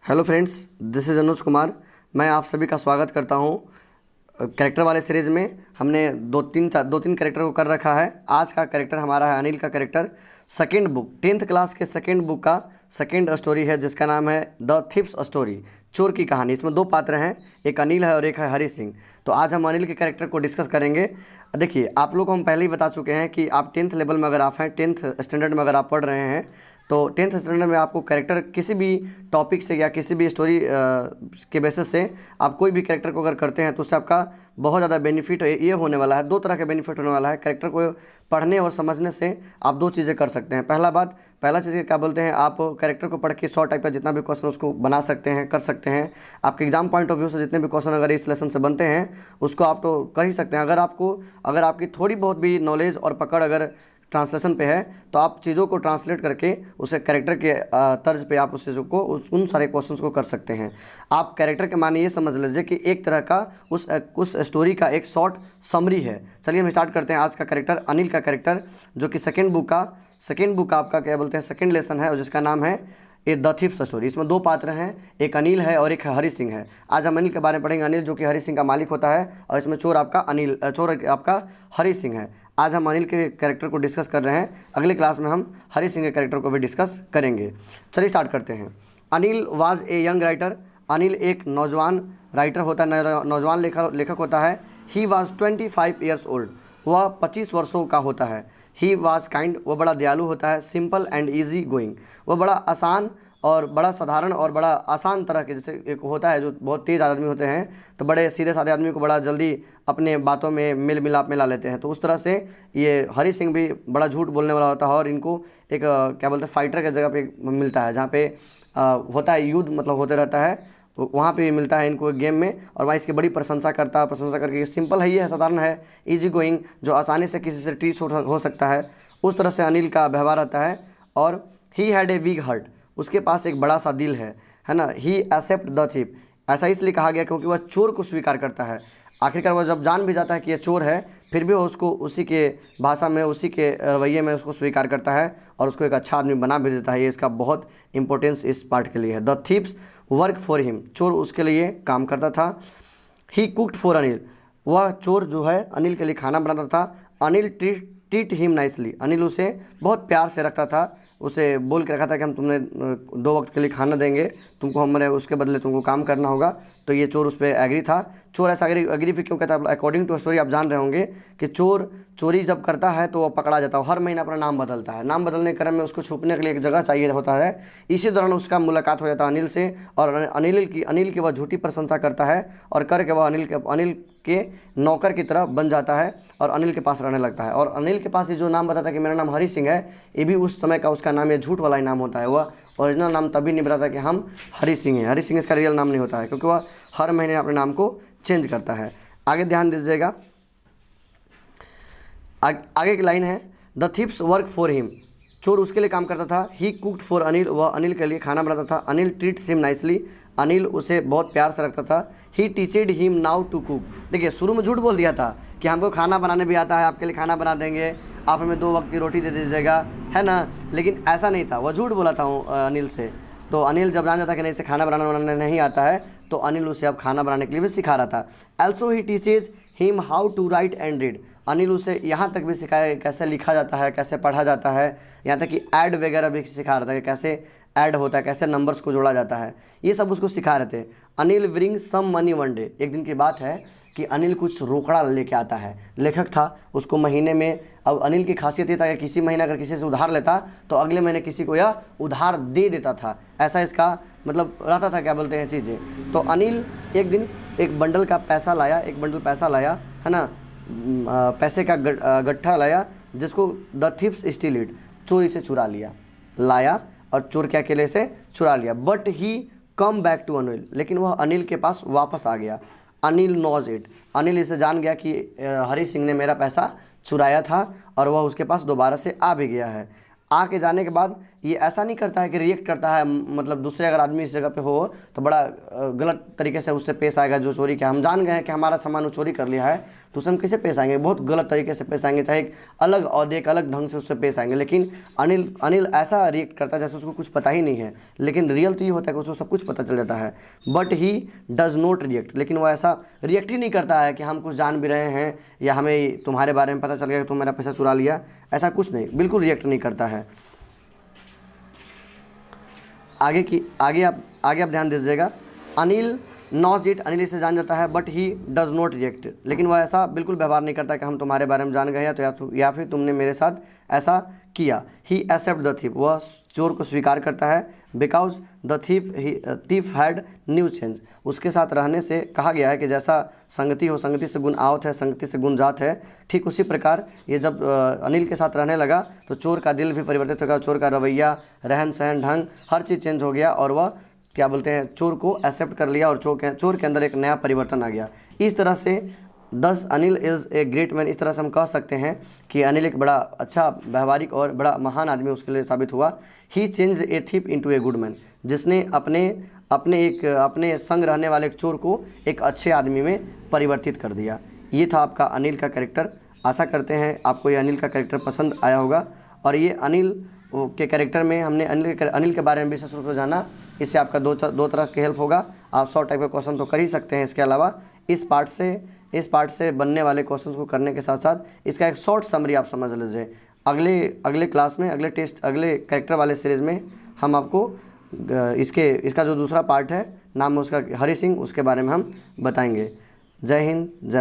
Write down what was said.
Hello friends, this is Anuj Kumar. मैं आप सभी का स्वागत करता हूं। कैरेक्टर वाले सीरीज़ में हमने दो तीन कैरेक्टर को कर रखा है। आज का कैरेक्टर हमारा है अनिल का character. Second book, 10th class के सेकेंड बुक का सेकेंड स्टोरी है जिसका नाम है द थिप्स स्टोरी, चोर की कहानी। इसमें दो पात्र हैं, एक अनिल है और एक है हरी सिंह। तो आज हम अनिल के कैरेक्टर को डिस्कस करेंगे। देखिए, आप लोग को हम पहले ही बता चुके हैं कि आप 10th लेवल में अगर आप हैं, 10th स्टैंडर्ड में अगर आप पढ़ रहे हैं, तो 10th स्टैंडर्ड में आपको कैरेक्टर किसी भी टॉपिक से या किसी भी स्टोरी के बेसिस से आप कोई भी कैरेक्टर को अगर करते हैं तो उससे आपका बहुत ज़्यादा बेनिफिट ये होने वाला है। दो तरह का बेनिफिट होने वाला है। कैरेक्टर को पढ़ने और समझने से आप दो चीज़ें कर सकते हैं। पहला चीज़ क्या बोलते हैं, आप कैरेक्टर को पढ़ के 100 टाइप का जितना भी क्वेश्चन उसको बना सकते हैं, कर सकते हैं। आपके एग्जाम पॉइंट ऑफ व्यू से जितने भी क्वेश्चन अगर इस लेसन से बनते हैं उसको आप तो कर ही सकते हैं। अगर आपकी थोड़ी बहुत भी नॉलेज और पकड़ अगर ट्रांसलेशन पे है तो आप चीज़ों को ट्रांसलेट करके उसे कैरेक्टर के तर्ज पे आप उस चीज़ों को उन सारे क्वेश्चंस को कर सकते हैं। आप कैरेक्टर के माने ये समझ लीजिए कि एक तरह का उस स्टोरी का एक शॉर्ट समरी है। चलिए हम स्टार्ट करते हैं आज का कैरेक्टर, अनिल का कैरेक्टर, जो कि सेकेंड बुक का आपका क्या बोलते हैं सेकेंड लेसन है और जिसका नाम है ए द थिप्स स्टोरी। इसमें दो पात्र हैं, एक अनिल है और एक हरी सिंह है। आज हम अनिल के बारे में पढ़ेंगे, अनिल जो कि हरी सिंह का मालिक होता है, और इसमें चोर आपका हरी सिंह है। आज हम अनिल के कैरेक्टर को डिस्कस कर रहे हैं, अगले क्लास में हम हरी सिंह के कैरेक्टर को भी डिस्कस करेंगे। चलिए स्टार्ट करते हैं। Anil was a young writer. Anil एक नौजवान राइटर होता है, नौजवान लेखक होता है। ही वाज 25 ईयर्स ओल्ड, वह 25 वर्षों का होता है। ही वाज काइंड, वह बड़ा दयालु होता है। सिंपल एंड ईजी गोइंग, वह बड़ा आसान और बड़ा साधारण और बड़ा आसान तरह के, जैसे एक होता है जो बहुत तेज़ आदमी होते हैं तो बड़े सीधे साधे आदमी को बड़ा जल्दी अपने बातों में मेल मिलाप में ला लेते हैं, तो उस तरह से ये हरी सिंह भी बड़ा झूठ बोलने वाला होता है। और इनको एक क्या बोलते हैं फाइटर के जगह पे मिलता है, जहाँ पे होता है युद्ध, मतलब होते रहता है, वहाँ पे भी मिलता है इनको गेम में। और वहाँ इसकी बड़ी प्रशंसा करके ये सिंपल है, ये है, साधारण है, इजी गोइंग, जो आसानी से किसी से ट्रीट हो सकता है, उस तरह से अनिल का व्यवहार रहता है। और he had a big heart, उसके पास एक बड़ा सा दिल है ना। ही एक्सेप्ट द थिप, ऐसा इसलिए कहा गया क्योंकि वह चोर को स्वीकार करता है। आखिरकार वह जब जान भी जाता है कि यह चोर है, फिर भी वो उसको उसी के भाषा में, उसी के रवैये में उसको स्वीकार करता है और उसको एक अच्छा आदमी बना भी देता है। ये इसका बहुत इंपॉर्टेंस इस पार्ट के लिए है। The thieves work for him, चोर उसके लिए काम करता था। ही कुक्ड फॉर अनिल, वह चोर जो है अनिल के लिए खाना बनाता था। Anil treat him nicely, Anil उसे बहुत प्यार से रखता था। उसे बोल के रखा था कि हम तुम्हें 2 वक्त के लिए खाना देंगे, तुमको हमारे उसके बदले तुमको काम करना होगा। तो ये चोर उस पर एग्री था। चोर ऐसा एग्री फिर क्यों कहता है, अकॉर्डिंग टू स्टोरी आप जान रहे होंगे कि चोर चोरी जब करता है तो वह पकड़ा जाता है, हर महीना अपना नाम बदलता है। नाम बदलने के क्रम में उसको छुपने के लिए एक जगह चाहिए होता है। इसी दौरान उसका मुलाकात हो जाता है अनिल से, और अनिल की वह झूठी प्रशंसा करता है और करके वह अनिल के नौकर की तरह बन जाता है और अनिल के पास रहने लगता है। और अनिल के पास ये जो नाम बताता है कि मेरा नाम हरी सिंह है, ये भी उस समय का उसका नाम, ये झूठ वाला ही नाम होता है। वह ओरिजिनल नाम तभी नहीं बताता कि हम हरी सिंह हैं। हरी सिंह इसका रियल नाम नहीं होता है, क्योंकि वह हर महीने अपने नाम को चेंज करता है। आगे ध्यान दीजिएगा, आगे की लाइन है the thief's work for him, चोर उसके लिए काम करता था। ही कुक्ड फॉर अनिल, वह अनिल के लिए खाना बनाता था। Anil treats him nicely, Anil उसे बहुत प्यार से रखता था। ही टीचेड हिम नाउ टू कुक, देखिए शुरू में झूठ बोल दिया था कि हमको खाना बनाने भी आता है, आपके लिए खाना बना देंगे, आप हमें 2 वक्त की रोटी दे दीजिएगा, है ना। लेकिन ऐसा नहीं था, वह झूठ बोला था अनिल से। तो अनिल जब जान जाता कि नहीं, इसे खाना बनाने नहीं आता है, तो अनिल उसे अब खाना बनाने के लिए भी सिखा रहा था। Also he teaches him how to write and read, Anil उसे यहाँ तक भी सिखाया कैसे लिखा जाता है, कैसे पढ़ा जाता है, यहाँ तक कि ऐड वगैरह भी सिखा रहा था कि कैसे ऐड होता है, कैसे नंबर्स को जोड़ा जाता है, ये सब उसको सिखा रहे थे। Anil bring some money one day, एक दिन की बात है कि अनिल कुछ रोकड़ा लेके आता है। लेखक था, उसको महीने में, अब अनिल की खासियत ये था कि किसी महीने अगर किसी से उधार लेता तो अगले महीने किसी को यह उधार दे देता था, ऐसा इसका मतलब रहता था, क्या बोलते हैं चीज़ें। तो अनिल एक दिन एक बंडल पैसा लाया, है ना, पैसे का गट्ठा लाया, जिसको द थिप्स स्टील इट, चोरी से चुरा लाया और चोर क्या के लिए से चुरा लिया। But he come back to Anil, लेकिन वह अनिल के पास वापस आ गया। अनिल नोज इट, अनिल इसे जान गया कि हरी सिंह ने मेरा पैसा चुराया था और वह उसके पास दोबारा से आ भी गया है। आके जाने के बाद ये ऐसा नहीं करता है कि रिएक्ट करता है, मतलब दूसरे अगर आदमी इस जगह पे हो तो बड़ा गलत तरीके से उससे पेश आएगा। जो चोरी किया, हम जान गए हैं कि हमारा सामान वो चोरी कर लिया है, तो उससे हम कैसे पेश आएंगे? बहुत गलत तरीके से पेश आएंगे, चाहे एक अलग और एक अलग ढंग से उससे पेश आएंगे। लेकिन अनिल ऐसा रिएक्ट करता है जैसे उसको कुछ पता ही नहीं है, लेकिन रियल तो ये होता है कि उसको सब कुछ पता चल जाता है। But he does not react, लेकिन वो ऐसा रिएक्ट ही नहीं करता है कि हम कुछ जान भी रहे हैं या हमें तुम्हारे बारे में पता चल गया कि तुम मेरा पैसा चुरा लिया, ऐसा कुछ नहीं, बिल्कुल रिएक्ट नहीं करता है। आगे आप ध्यान दीजिएगा। अनिल नॉज इट, अनिल इसे जान जाता है, but he does not react, लेकिन वह ऐसा बिल्कुल व्यवहार नहीं करता कि हम तुम्हारे बारे में जान गए हैं तो या फिर तुमने मेरे साथ ऐसा किया। ही एक्सेप्ट द थीफ, वह चोर को स्वीकार करता है। Because the thief had new change, उसके साथ रहने से कहा गया है कि जैसा संगति हो, संगति से गुण आवत है, संगति से गुण जात है, ठीक उसी प्रकार ये जब अनिल के साथ रहने लगा तो चोर का दिल भी परिवर्तित हो गया, चोर का रवैया, रहन सहन, ढंग, हर चीज़ चेंज हो गया और वह क्या बोलते हैं, चोर को एक्सेप्ट कर लिया और चोर के अंदर एक नया परिवर्तन आ गया। इस तरह से दस Anil is a great man, इस तरह से हम कह सकते हैं कि अनिल एक बड़ा अच्छा व्यवहारिक और बड़ा महान आदमी उसके लिए साबित हुआ। He change a thief into a good man, जिसने अपने संग रहने वाले एक चोर को एक अच्छे आदमी में परिवर्तित कर दिया। ये था आपका अनिल का कैरेक्टर। आशा करते हैं आपको ये अनिल का कैरेक्टर पसंद आया होगा। और ये अनिल के कैरेक्टर में हमने अनिल के बारे में विशेष रूप से जाना, इससे आपका दो तरह की हेल्प होगा। आप 100 टाइप के क्वेश्चन तो कर ही सकते हैं, इसके अलावा इस पार्ट से बनने वाले क्वेश्चन को करने के साथ साथ इसका एक शॉर्ट समरी आप समझ लीजिए। अगले क्लास में, अगले कैरेक्टर वाले सीरीज़ में हम आपको इसका जो दूसरा पार्ट है, नाम है उसका हरी सिंह, उसके बारे में हम बताएंगे। जय हिंद, जय